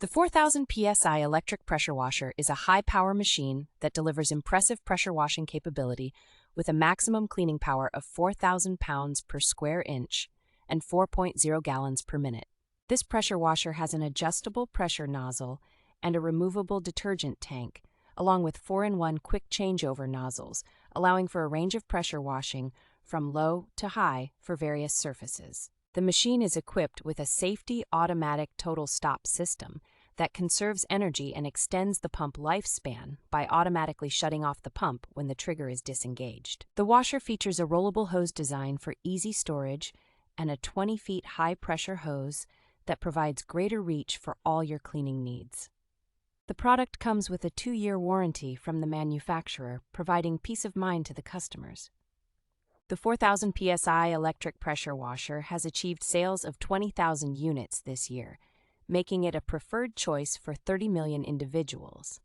The 4000 PSI Electric Pressure Washer is a high-power machine that delivers impressive pressure washing capability with a maximum cleaning power of 4,000 pounds per square inch and 4.0 gallons per minute. This pressure washer has an adjustable pressure nozzle and a removable detergent tank, along with 4-in-1 quick changeover nozzles, allowing for a range of pressure washing from low to high for various surfaces. The machine is equipped with a safety automatic total stop system that conserves energy and extends the pump lifespan by automatically shutting off the pump when the trigger is disengaged. The washer features a rollable hose design for easy storage and a 20 feet high pressure hose that provides greater reach for all your cleaning needs. The product comes with a 2-year warranty from the manufacturer, providing peace of mind to the customers. The 4000 PSI Electric Pressure Washer has achieved sales of 20,000 units this year, making it a preferred choice for 30 million individuals.